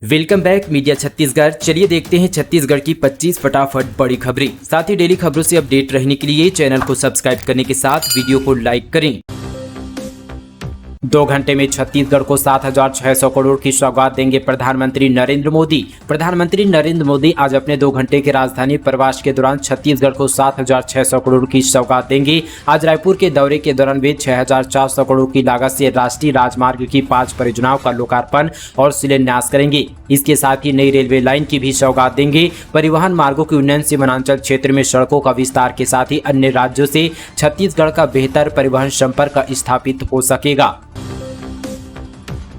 Welcome back media Chhattisgarh. चलिए देखते हैं छत्तीसगढ़ की 25 फटाफट बड़ी खबरें। साथ ही डेली खबरों से अपडेट रहने के लिए चैनल को सब्सक्राइब करने के साथ वीडियो को लाइक करें। 2 घंटे में छत्तीसगढ़ को 7,600 करोड़ की सौगात देंगे प्रधानमंत्री नरेंद्र मोदी। प्रधानमंत्री नरेंद्र मोदी आज अपने 2 घंटे के राजधानी प्रवास के दौरान छत्तीसगढ़ को 7,600 करोड़ की सौगात देंगे। आज रायपुर के दौरे के दौरान वे 6,400 करोड़ की लागत से राष्ट्रीय राजमार्ग की 5 परियोजनाओं का लोकार्पण और शिलान्यास करेंगे। इसके साथ ही नई रेलवे लाइन की भी सौगात देंगे। परिवहन मार्गों के उन्नयन से वनांचल क्षेत्र में सड़कों का विस्तार के साथ ही अन्य राज्यों से छत्तीसगढ़ का बेहतर परिवहन संपर्क स्थापित हो सकेगा।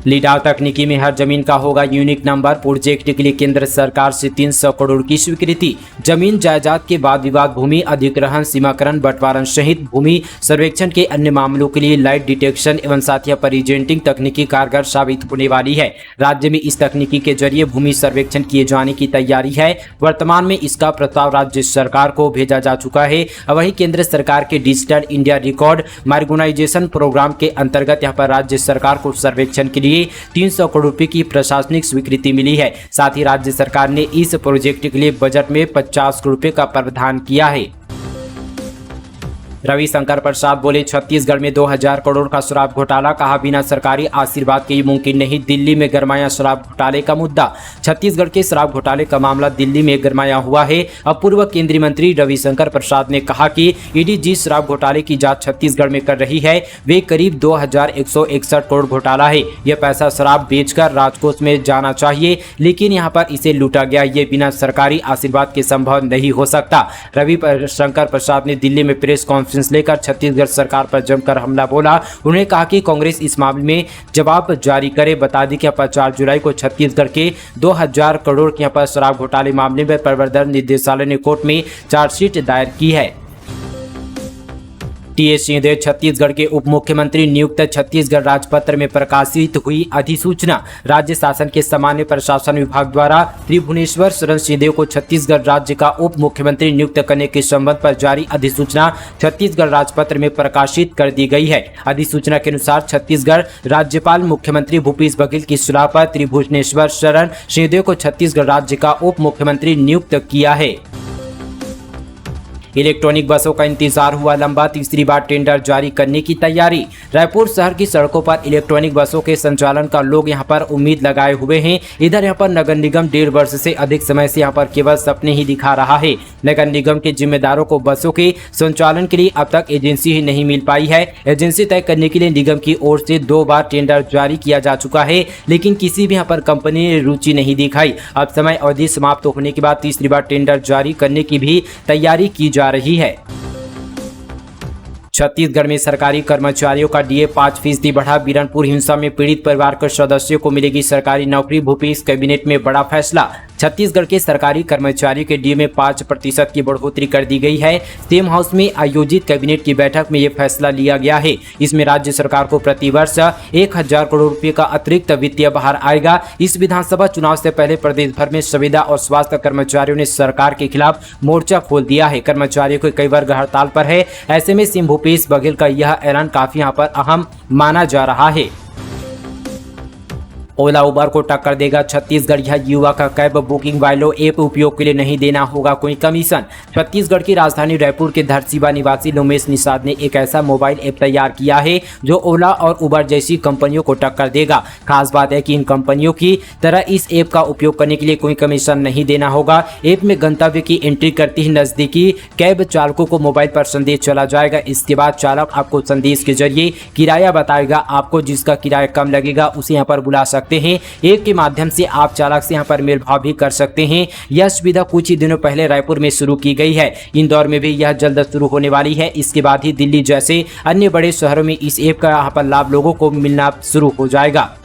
लीडाव तकनीकी में हर जमीन का होगा यूनिक नंबर। प्रोजेक्ट के लिए केंद्र सरकार से 300 करोड़ की स्वीकृति। जमीन जायदाद के बाद विवाद, भूमि अधिग्रहण, सीमाकरण, बंटवारा सहित भूमि सर्वेक्षण के अन्य मामलों के लिए लाइट डिटेक्शन एवं साथ ही प्रीजेंटिंग तकनीकी कारगर साबित होने वाली है। राज्य में इस तकनीकी के जरिए भूमि सर्वेक्षण किए जाने की तैयारी है। वर्तमान में इसका प्रस्ताव राज्य सरकार को भेजा जा चुका है। वहीं केंद्र सरकार के डिजिटल इंडिया रिकॉर्ड मार्गनाइजेशन प्रोग्राम के अंतर्गत यहाँ पर राज्य सरकार को सर्वेक्षण के लिए 300 करोड़ रुपए की प्रशासनिक स्वीकृति मिली है। साथ ही राज्य सरकार ने इस प्रोजेक्ट के लिए बजट में 50 करोड़ रुपए का प्रावधान किया है। रविशंकर प्रसाद बोले, छत्तीसगढ़ में 2000 करोड़ का शराब घोटाला, कहा बिना सरकारी आशीर्वाद के ये मुमकिन नहीं। दिल्ली में गरमाया शराब घोटाले का मुद्दा। छत्तीसगढ़ के शराब घोटाले का मामला दिल्ली में गरमाया हुआ है। अब पूर्व केंद्रीय मंत्री रविशंकर प्रसाद ने कहा कि ईडी जिस शराब घोटाले की जांच छत्तीसगढ़ में कर रही है वे करीब 2161 करोड़ घोटाला है। यह पैसा शराब बेचकर राजकोष में जाना चाहिए, लेकिन यहाँ पर इसे लूटा गया। ये बिना सरकारी आशीर्वाद के संभव नहीं हो सकता। रविशंकर प्रसाद ने दिल्ली में प्रेस कॉन्फ्रेंस लेकर छत्तीसगढ़ सरकार पर जमकर हमला बोला। उन्होंने कहा कि कांग्रेस इस मामले में जवाब जारी करे। बता दें कि 4 जुलाई को छत्तीसगढ़ के 2000 करोड़ के यहाँ पर शराब घोटाले मामले में प्रवर्तन निदेशालय ने कोर्ट में चार्जशीट दायर की है। टीएस सिंहदेव छत्तीसगढ़ के उप मुख्यमंत्री नियुक्त। छत्तीसगढ़ राजपत्र में प्रकाशित हुई अधिसूचना। राज्य शासन के सामान्य प्रशासन विभाग द्वारा श्री भुवनेश्वर शरण सिंहदेव को छत्तीसगढ़ राज्य का उप मुख्यमंत्री नियुक्त करने के संबंध पर जारी अधिसूचना छत्तीसगढ़ राजपत्र में प्रकाशित कर दी गई है। अधिसूचना के अनुसार छत्तीसगढ़ राज्यपाल मुख्यमंत्री भूपेश बघेल की सलाह पर श्री भुवनेश्वर शरण सिंहदेव को छत्तीसगढ़ राज्य का उप मुख्यमंत्री नियुक्त किया है। इलेक्ट्रॉनिक बसों का इंतजार हुआ लंबा, तीसरी बार टेंडर जारी करने की तैयारी। रायपुर शहर की सड़कों पर इलेक्ट्रॉनिक बसों के संचालन का लोग यहां पर उम्मीद लगाए हुए हैं। इधर यहां पर नगर निगम 1.5 वर्ष से अधिक समय से यहां पर केवल सपने ही दिखा रहा है। नगर निगम के जिम्मेदारों को बसों के संचालन के लिए अब तक एजेंसी ही नहीं मिल पाई है। एजेंसी तय करने के लिए निगम की ओर से 2 बार टेंडर जारी किया जा चुका है, लेकिन किसी भी यहाँ पर कंपनी ने रुचि नहीं दिखाई। अब समय अवधि समाप्त होने के बाद तीसरी बार टेंडर जारी करने की भी तैयारी की जा रही है। छत्तीसगढ़ में सरकारी कर्मचारियों का डीए 5% बढ़ा। बीरनपुर हिंसा में पीड़ित परिवार के सदस्यों को मिलेगी सरकारी नौकरी। भूपेश कैबिनेट में बड़ा फैसला। छत्तीसगढ़ के सरकारी कर्मचारियों के डीए में 5% की बढ़ोतरी कर दी गई है। सेम हाउस में आयोजित कैबिनेट की बैठक में यह फैसला लिया गया है। इसमें राज्य सरकार को प्रतिवर्ष 1000 करोड़ रुपए का अतिरिक्त वित्तीय भार आएगा। इस विधानसभा चुनाव से पहले प्रदेश भर में संविदा और स्वास्थ्य कर्मचारियों ने सरकार के खिलाफ मोर्चा खोल दिया है। कर्मचारियों के कई वर्ग हड़ताल पर है। ऐसे में सीएम भूपेश बघेल का यह ऐलान काफी यहाँ पर अहम माना जा रहा है। ओला उबर को टक्कर देगा छत्तीसगढ़। यह युवा का कैब बुकिंग वालों ऐप उपयोग के लिए नहीं देना होगा कोई कमीशन। छत्तीसगढ़ की राजधानी रायपुर के धरसीवा निवासी उमेश निषाद ने एक ऐसा मोबाइल ऐप तैयार किया है जो ओला और उबर जैसी कंपनियों को टक्कर देगा। खास बात है कि इन कंपनियों की तरह इस ऐप का उपयोग करने के लिए कोई कमीशन नहीं देना होगा। ऐप में गंतव्य की एंट्री करते ही नजदीकी कैब चालकों को मोबाइल पर संदेश चला जाएगा। इसके बाद चालक आपको संदेश के जरिए किराया बताएगा। आपको जिसका किराया कम लगेगा उसे यहाँ पर बुला सकते हैं। ऐप के माध्यम से आप चालक से यहाँ पर मेल भाव भी कर सकते हैं। यह सुविधा कुछ ही दिनों पहले रायपुर में शुरू की गई है। इंदौर में भी यह जल्द शुरू होने वाली है। इसके बाद ही दिल्ली जैसे अन्य बड़े शहरों में इस ऐप का यहाँ पर लाभ लोगों को मिलना शुरू हो जाएगा।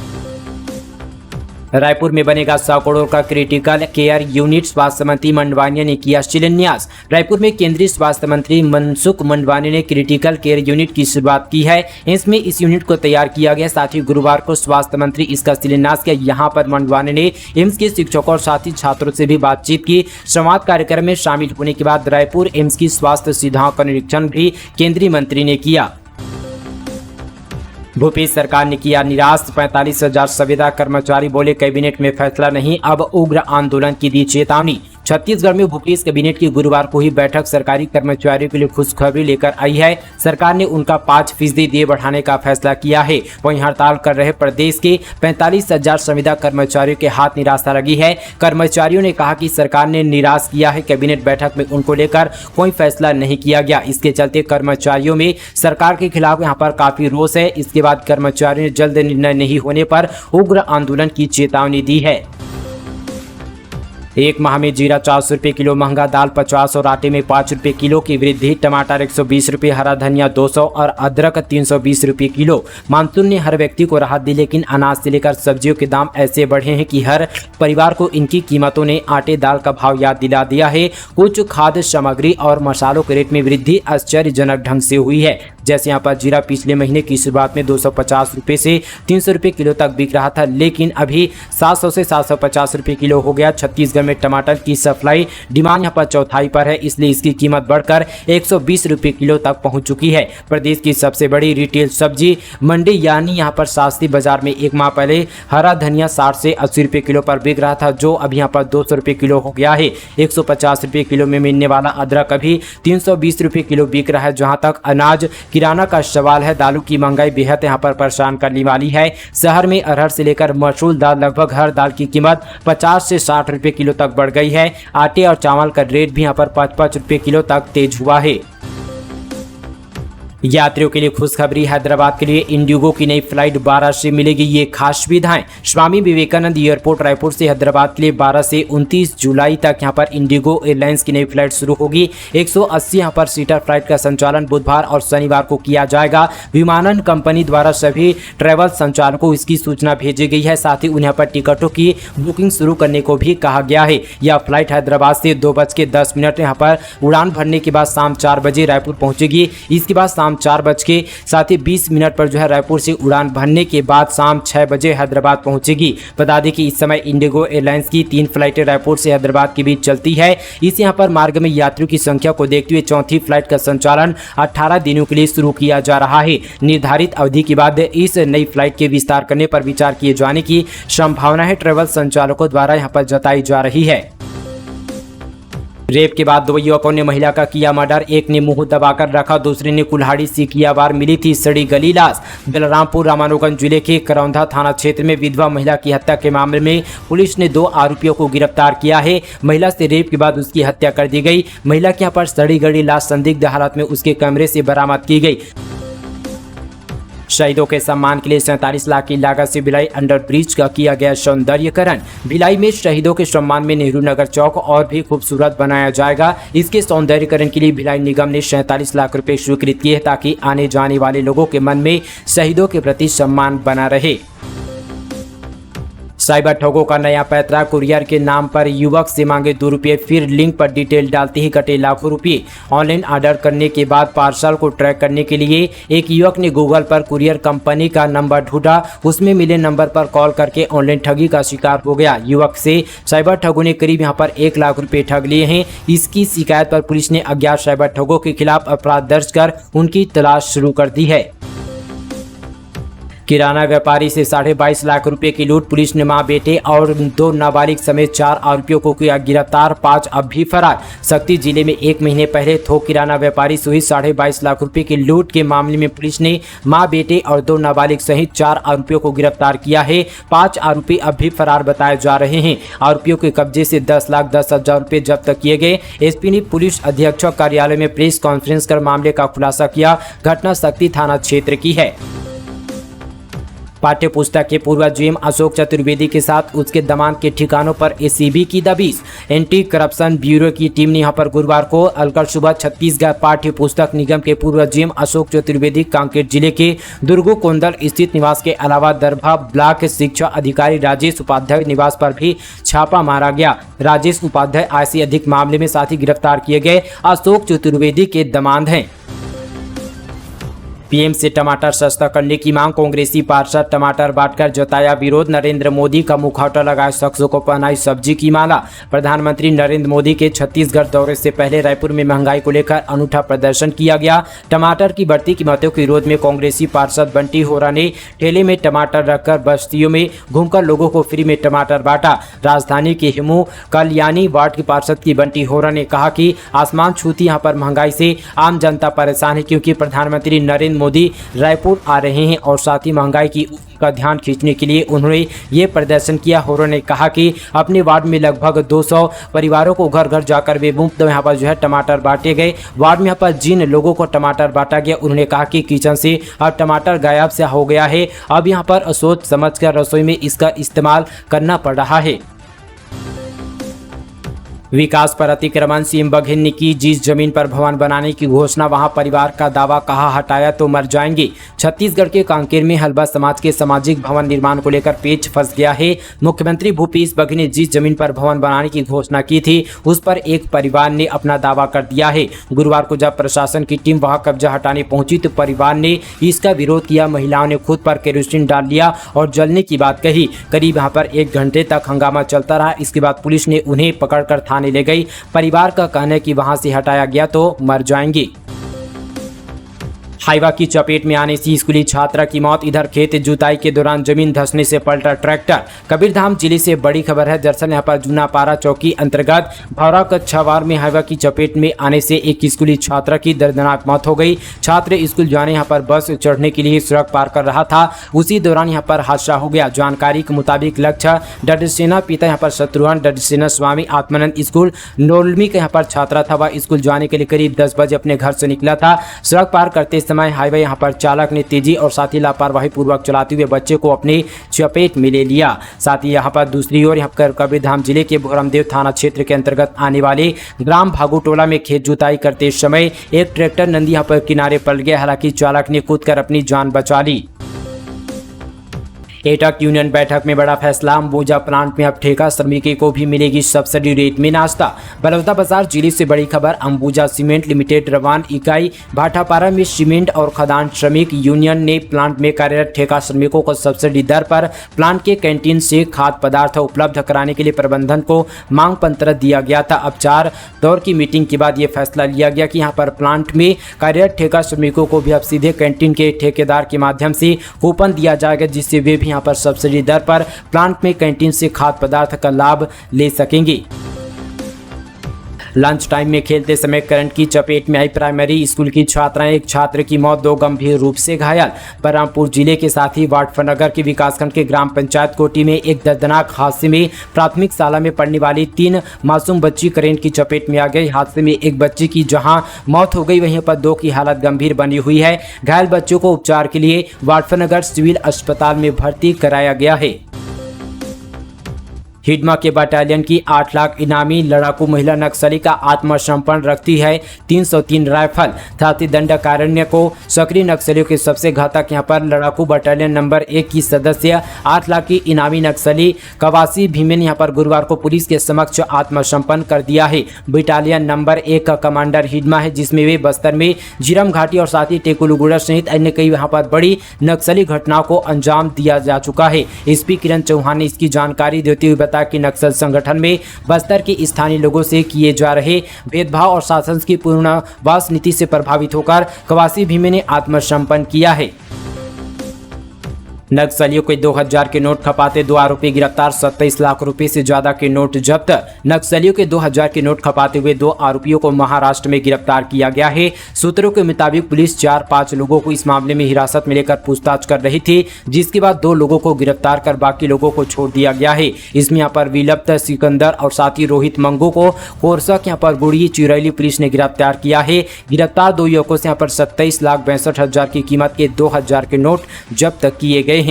रायपुर में बनेगा 100 करोड़ का क्रिटिकल केयर यूनिट। स्वास्थ्य मंत्री मंडवानिया ने किया शिलान्यास। रायपुर में केंद्रीय स्वास्थ्य मंत्री मनसुख मंडवानिया ने क्रिटिकल केयर यूनिट की शुरुआत की है। इसमें इस यूनिट को तैयार किया गया। साथ ही गुरुवार को स्वास्थ्य मंत्री इसका शिलान्यास किया। यहाँ पर मंडवानिया ने एम्स के शिक्षकों और साथ ही छात्रों से भी बातचीत की। संवाद कार्यक्रम में शामिल होने के बाद रायपुर एम्स की स्वास्थ्य सुविधाओं का निरीक्षण भी केंद्रीय मंत्री ने किया। भूपेश सरकार ने किया निराश, 45,000 संविदा कर्मचारी बोले कैबिनेट में फैसला नहीं, अब उग्र आंदोलन की दी चेतावनी। छत्तीसगढ़ में भूपेश कैबिनेट की गुरुवार को ही बैठक सरकारी कर्मचारियों के लिए खुशखबरी लेकर आई है। सरकार ने उनका 5% दिए बढ़ाने का फैसला किया है। वहीं हड़ताल कर रहे प्रदेश के 45,000 संविदा कर्मचारियों के हाथ निराशा लगी है। कर्मचारियों ने कहा कि सरकार ने निराश किया है, कैबिनेट बैठक में उनको लेकर कोई फैसला नहीं किया गया। इसके चलते कर्मचारियों में सरकार के खिलाफ यहाँ पर काफी रोष है। इसके बाद कर्मचारियों ने जल्द निर्णय नहीं होने पर उग्र आंदोलन की चेतावनी दी है। एक माह में जीरा 400 रुपये किलो महंगा, दाल 50 और आटे में 5 रुपये किलो की वृद्धि। टमाटर 120 रुपये, हरा धनिया 200 और अदरक 320 रुपये किलो। मानसून ने हर व्यक्ति को राहत दी, लेकिन अनाज से लेकर सब्जियों के दाम ऐसे बढ़े हैं कि हर परिवार को इनकी कीमतों ने आटे दाल का भाव याद दिला दिया है। कुछ खाद्य सामग्री और मसालों के रेट में वृद्धि आश्चर्यजनक ढंग से हुई है। जैसे यहाँ पर जीरा पिछले महीने की शुरुआत में 250 रुपये से 300 रुपये किलो तक बिक रहा था, लेकिन अभी 700 से 750 रुपये किलो हो गया। छत्तीसगढ़ में टमाटर की सप्लाई डिमांड यहाँ पर चौथाई पर है, इसलिए इसकी कीमत बढ़कर 120 रुपये किलो तक पहुंच चुकी है। प्रदेश की सबसे बड़ी रिटेल सब्जी मंडी यानी यहाँ पर शास्त्री बाजार में एक माह पहले हरा धनिया 60 से 80 रुपये किलो पर बिक रहा था, जो अभी यहाँ पर 200 रुपये किलो हो गया है। 150 रुपये किलो में मिलने वाला अदरक अभी 320 रुपये किलो बिक रहा है। जहाँ तक अनाज किराना का सवाल है, दालों की महंगाई बेहद यहाँ पर परेशान करने वाली है। शहर में अरहर से लेकर मसूर दाल, लगभग हर दाल की कीमत 50 से 60 रुपये किलो तक बढ़ गई है। आटे और चावल का रेट भी यहाँ पर 5-5 रुपये किलो तक तेज हुआ है। यात्रियों के लिए खुशखबरी, हैदराबाद के लिए इंडिगो की नई फ्लाइट 12 से मिलेगी ये खास सुविधाएं। स्वामी विवेकानंद एयरपोर्ट रायपुर से हैदराबाद के लिए 12 से 29 जुलाई तक यहां पर इंडिगो एयरलाइंस की नई फ्लाइट शुरू होगी। 180 यहां पर सीटर फ्लाइट का संचालन बुधवार और शनिवार को किया जाएगा। विमानन कंपनी द्वारा सभी ट्रैवल संचालकों को इसकी सूचना भेजी गई है। साथ ही उन्हें पर टिकटों की बुकिंग शुरू करने को भी कहा गया है। यह फ्लाइट हैदराबाद से 2:10 यहाँ पर उड़ान भरने के बाद शाम 4 बजे रायपुर पहुंचेगी। इसके बाद शाम 4:20 पर जो है रायपुर से उड़ान भरने के बाद शाम 6 बजे हैदराबाद पहुंचेगी। बता दें कि इस समय इंडिगो एयरलाइंस की 3 फ्लाइटें रायपुर से हैदराबाद के बीच चलती है। इस यहाँ पर मार्ग में यात्रियों की संख्या को देखते हुए चौथी फ्लाइट का संचालन 18 दिनों के लिए शुरू किया जा रहा है। निर्धारित अवधि के बाद इस नई फ्लाइट के विस्तार करने पर विचार किए जाने की संभावना है, ट्रैवल संचालकों द्वारा यहाँ पर जताई जा रही है। रेप के बाद 2 युवकों ने महिला का किया मर्डर, एक ने मुंह दबाकर रखा, दूसरे ने कुल्हाड़ी से किया वार। मिली थी सड़ी गली लाश। बलरामपुर रामानुगंज जिले के करौंधा थाना क्षेत्र में विधवा महिला की हत्या के मामले में पुलिस ने 2 आरोपियों को गिरफ्तार किया है। महिला से रेप के बाद उसकी हत्या कर दी गई। महिला के यहाँ पर सड़ी गली लाश संदिग्ध हालत में उसके कमरे से बरामद की गई। शहीदों के सम्मान के लिए 47 लाख की लागत से भिलाई अंडर ब्रिज का किया गया सौंदर्यीकरण। भिलाई में शहीदों के सम्मान में नेहरू नगर चौक और भी खूबसूरत बनाया जाएगा। इसके सौंदर्यीकरण के लिए भिलाई निगम ने 47 लाख रुपए स्वीकृत किए हैं, ताकि आने जाने वाले लोगों के मन में शहीदों के प्रति सम्मान बना रहे। साइबर ठगों का नया पैंतरा, कुरियर के नाम पर युवक से मांगे 2 रुपये, फिर लिंक पर डिटेल डालते ही कटे लाखों रुपये। ऑनलाइन ऑर्डर करने के बाद पार्सल को ट्रैक करने के लिए एक युवक ने गूगल पर कुरियर कंपनी का नंबर ढूंढा। उसमें मिले नंबर पर कॉल करके ऑनलाइन ठगी का शिकार हो गया। युवक से साइबर ठगों ने करीब यहाँ पर 1 लाख रुपये ठग लिए हैं। इसकी शिकायत पर पुलिस ने अज्ञात साइबर ठगों के खिलाफ अपराध दर्ज कर उनकी तलाश शुरू कर दी है। किराना व्यापारी से 22.5 लाख रुपए की लूट, पुलिस ने मां बेटे और 2 नाबालिग समेत 4 आरोपियों को किया गिरफ्तार, 5 अब भी फरार। शक्ति जिले में 1 महीने पहले थोक किराना व्यापारी से हुई 22.5 लाख रुपए की लूट के मामले में पुलिस ने मां बेटे और 2 नाबालिग सहित 4 आरोपियों को गिरफ्तार किया है। 5 आरोपी अब भी फरार बताए जा रहे हैं। आरोपियों के कब्जे से 10,10,000 रुपए जब्त किए गए। एसपी ने पुलिस अधीक्षक कार्यालय में प्रेस कॉन्फ्रेंस कर मामले का खुलासा किया। घटना शक्ति थाना क्षेत्र की है। पाठ्य पुस्तक के पूर्व जीएम अशोक चतुर्वेदी के साथ उसके दमाद के ठिकानों पर एसीबी की दबिश। एंटी करप्शन ब्यूरो की टीम ने यहां पर गुरुवार को अलकल सुबह छत्तीसगढ़ पाठ्य पुस्तक निगम के पूर्व जीएम अशोक चतुर्वेदी, कांकेर जिले के दुर्गो कोंदल स्थित निवास के अलावा दरभा ब्लॉक शिक्षा अधिकारी राजेश उपाध्याय निवास पर भी छापा मारा गया। राजेश उपाध्याय आय से अधिक मामले में साथ ही गिरफ्तार किए गए अशोक चतुर्वेदी के दमाद हैं। पीएम से टमाटर सस्ता करने की मांग। कांग्रेसी पार्षद टमाटर बांटकर जताया विरोध। नरेंद्र मोदी का मुखौटा लगाए शख्सों को पहनाई सब्जी की माला। प्रधानमंत्री नरेंद्र मोदी के छत्तीसगढ़ दौरे से पहले रायपुर में महंगाई को लेकर अनूठा प्रदर्शन किया गया। टमाटर की बढ़ती कीमतों के विरोध में कांग्रेसी पार्षद बंटी होरा ने ठेले में टमाटर रखकर बस्तियों में घूमकर लोगों को फ्री में टमाटर बांटा। राजधानी के हिमू कल्याणी वार्ड के पार्षद की बंटी होरा ने कहा कि आसमान छूती यहाँ पर महंगाई से आम जनता परेशान है, क्योंकि प्रधानमंत्री नरेंद्र मोदी रायपुर आ रहे हैं और साथ ही महंगाई की का ध्यान खींचने के लिए उन्होंने ये प्रदर्शन किया। होरा ने कहा कि अपने वार्ड में लगभग 200 परिवारों को घर घर जाकर वे मुफ्त यहाँ पर जो है टमाटर बांटे गए। वार्ड में यहाँ पर जिन लोगों को टमाटर बांटा गया उन्होंने कहा कि किचन से अब टमाटर गायब से हो गया है, अब यहाँ पर सोच समझकर रसोई में इसका इस्तेमाल करना पड़ रहा है। विकास पर अतिक्रमण। सीएम बघेल ने की जिस जमीन पर भवन बनाने की घोषणा, वहां परिवार का दावा, कहा हटाया तो मर जाएंगे। छत्तीसगढ़ के कांकेर में हलबा समाज के सामाजिक भवन निर्माण को लेकर पेच फंस गया है। मुख्यमंत्री भूपेश बघेल ने जिस जमीन पर भवन बनाने की घोषणा की थी उस पर एक परिवार ने अपना दावा कर दिया है। गुरुवार को जब प्रशासन की टीम वहां कब्जा हटाने पहुंची तो परिवार ने इसका विरोध किया। महिलाओं ने खुद पर केरोसिन डाल लिया और जलने की बात कही। करीब यहाँ पर 1 घंटे तक हंगामा चलता रहा। इसके बाद पुलिस ने उन्हें पकड़कर थाने ले गई। परिवार का कहना है कि वहां से हटाया गया तो मर जाएंगे। हाईवा की चपेट में आने से स्कूली छात्रा की मौत। इधर खेत जुताई के दौरान जमीन धंसने से पलटा ट्रैक्टर। कबीरधाम जिले से बड़ी खबर है। दरअसल यहाँ पर जूनापारा चौकी अंतर्गत भौरा कच्छावार में हाईवा की चपेट में आने से एक स्कूली छात्रा की दर्दनाक मौत हो गई। छात्र स्कूल जाने यहाँ पर बस चढ़ने के लिए सड़क पार कर रहा था, उसी दौरान यहाँ पर हादसा हो गया। जानकारी के मुताबिक लक्ष्य डडसेना पिता यहाँ पर शत्रुघ्न डडसेना स्वामी आत्मानंद स्कूल नोलमी का यहाँ पर छात्रा था। वह स्कूल जाने के लिए करीब 10 बजे अपने घर से निकला था। सड़क पार करते समय हाईवे यहाँ पर चालक ने तेजी और साथ ही लापरवाही पूर्वक चलाते हुए बच्चे को अपने चपेट में ले लिया। साथ ही यहाँ पर दूसरी ओर यहाँ पर कबीरधाम जिले के भोरमदेव थाना क्षेत्र के अंतर्गत आने वाले ग्राम भागुटोला में खेत जुताई करते समय एक ट्रैक्टर नंदी यहाँ पर किनारे पलट गया। हालांकि चालक ने कूदकर अपनी जान बचा ली। एटक यूनियन बैठक में बड़ा फैसला। अंबुजा प्लांट में अब ठेका श्रमिकों को भी मिलेगी सब्सिडी रेट में नाश्ता। बलौदाबाजार जिले से बड़ी खबर। अंबुजा सीमेंट लिमिटेड रवान इकाई भाटापारा में सीमेंट और खदान श्रमिक यूनियन ने प्लांट में कार्यरत ठेका श्रमिकों को सब्सिडी दर पर प्लांट के कैंटीन से खाद्य पदार्थ उपलब्ध कराने के लिए प्रबंधन को मांग पत्र दिया गया था। अब 4 दौर की मीटिंग के बाद ये फैसला लिया गया कि यहाँ पर प्लांट में कार्यरत ठेका श्रमिकों को भी अब सीधे कैंटीन के ठेकेदार के माध्यम से कूपन दिया जाएगा, जिससे वे भी यहाँ पर सब्सिडी दर पर प्लांट में कैंटीन से खाद्य पदार्थ का लाभ ले सकेंगे। लंच टाइम में खेलते समय करंट की चपेट में आई प्राइमरी स्कूल की छात्राएं। एक छात्र की मौत, 2 गंभीर रूप से घायल। बलरामपुर जिले के साथ ही वाटफनगर के विकासखंड के ग्राम पंचायत कोटी में एक दर्दनाक हादसे में प्राथमिक शाला में पढ़ने वाली 3 मासूम बच्ची करंट की चपेट में आ गई। हादसे में एक बच्ची की जहां मौत हो गई, वहीं पर 2 की हालत गंभीर बनी हुई है। घायल बच्चों को उपचार के लिए वाटफनगर सिविल अस्पताल में भर्ती कराया गया है। हिडमा के बटालियन की 8 लाख इनामी लड़ाकू महिला नक्सली का आत्मसमर्पण रखती है। 303 राइफल साथ ही दंडकारण्य को सक्रिय नक्सलियों के सबसे घातक यहाँ पर लड़ाकू बटालियन नंबर 1 की सदस्य 8 लाख की इनामी नक्सली कवासी भीमेन यहाँ पर गुरुवार को पुलिस के समक्ष आत्मसमर्पण कर दिया है। बटालियन नंबर 1 का कमांडर हिडमा है, जिसमें वे बस्तर में झीरम घाटी और साथ ही टेकुलुगुड़ा सहित अन्य कई यहाँ पर बड़ी नक्सली घटनाओं को अंजाम दिया जा चुका है। एसपी किरण चौहान ने इसकी जानकारी देते हुए कि नक्सल संगठन में बस्तर के स्थानीय लोगों से किए जा रहे भेदभाव और शासन की पूर्णवास नीति से प्रभावित होकर कवासी भीमे ने आत्मसमर्पण किया है। नक्सलियों के 2000 के नोट खपाते 2 आरोपी गिरफ्तार। 27 लाख रुपए से ज्यादा के नोट जब्त। नक्सलियों के 2000 के नोट खपाते हुए 2 आरोपियों को महाराष्ट्र में गिरफ्तार किया गया है। सूत्रों के मुताबिक पुलिस 4-5 लोगों को इस मामले में हिरासत में लेकर पूछताछ कर रही थी, जिसके बाद 2 लोगों को गिरफ्तार कर बाकी लोगों को छोड़ दिया गया है। इसमें यहाँ पर विलप्त सिकंदर और साथी रोहित मंगू को कोरसक यहाँ पर गुड़ी चिरैली पुलिस ने गिरफ्तार किया है। गिरफ्तार 2 युवकों से यहाँ पर 27,62,000 की कीमत के 2000 के नोट जब्त किए गए हैं।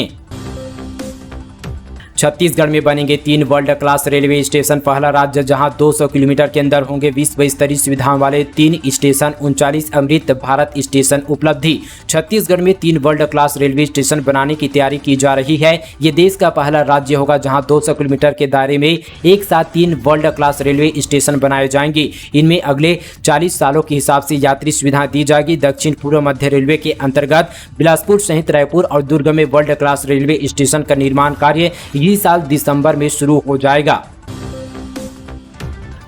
छत्तीसगढ़ में बनेंगे 3 वर्ल्ड क्लास रेलवे स्टेशन। पहला राज्य जहां 200 किलोमीटर के अंदर होंगे विश्व स्तरीय सुविधाओं वाले 3 स्टेशन। 39 अमृत भारत स्टेशन उपलब्धि। छत्तीसगढ़ में 3 वर्ल्ड क्लास रेलवे स्टेशन बनाने की तैयारी की जा रही है। ये देश का पहला राज्य होगा जहां 200 किलोमीटर के दायरे में एक साथ 3 वर्ल्ड क्लास रेलवे स्टेशन बनाए जाएंगे। इनमें अगले 40 सालों के हिसाब से यात्री सुविधा दी जाएगी। दक्षिण पूर्व मध्य रेलवे के अंतर्गत बिलासपुर सहित रायपुर और दुर्ग में वर्ल्ड क्लास रेलवे स्टेशन का निर्माण कार्य इसी साल दिसंबर में शुरू हो जाएगा।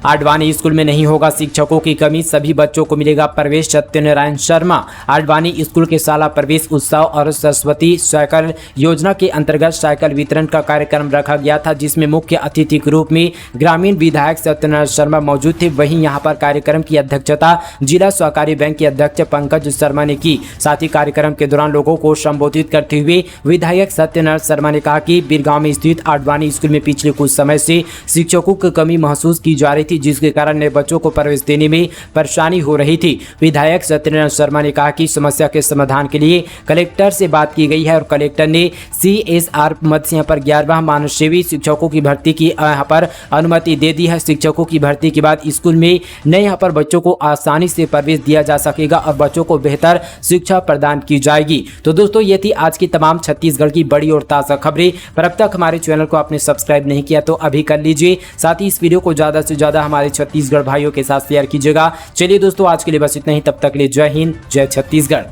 आडवाणी स्कूल में नहीं होगा शिक्षकों की कमी, सभी बच्चों को मिलेगा प्रवेश। सत्यनारायण शर्मा। आडवाणी स्कूल के शाला प्रवेश उत्सव और सरस्वती साइकिल योजना के अंतर्गत साइकिल वितरण का कार्यक्रम रखा गया था, जिसमें मुख्य अतिथि के रूप में ग्रामीण विधायक सत्यनारायण शर्मा मौजूद थे। वहीं यहां पर कार्यक्रम की अध्यक्षता जिला सहकारी बैंक के अध्यक्ष पंकज शर्मा ने की। साथ ही कार्यक्रम के दौरान लोगों को संबोधित करते हुए विधायक सत्यनारायण शर्मा ने कहा कि बिरगांव में स्थित आडवाणी स्कूल में पिछले कुछ समय से शिक्षकों की कमी महसूस की जा रही थी, जिसके कारण नए बच्चों को प्रवेश देने में परेशानी हो रही थी। विधायक सत्यनारायण शर्मा ने कहा कि समस्या के समाधान के लिए कलेक्टर से बात की गई है और कलेक्टर ने CSR मद से यहाँ पर 11वां मानव सेवी शिक्षकों की भर्ती की यहाँ पर अनुमति दे दी है। शिक्षकों की भर्ती के बाद स्कूल में नए यहाँ पर बच्चों को आसानी से प्रवेश दिया जा सकेगा और बच्चों को बेहतर शिक्षा प्रदान की जाएगी। तो दोस्तों ये थी आज की तमाम छत्तीसगढ़ की बड़ी और ताज़ा खबरें। पर अब तक हमारे चैनल को आपने सब्सक्राइब नहीं किया तो अभी कर लीजिए। साथ ही इस वीडियो को ज़्यादा से ज़्यादा हमारे छत्तीसगढ़ भाइयों के साथ शेयर कीजिएगा। चलिए दोस्तों आज के लिए बस इतना ही, तब तक के लिए जय हिंद, जय छत्तीसगढ़।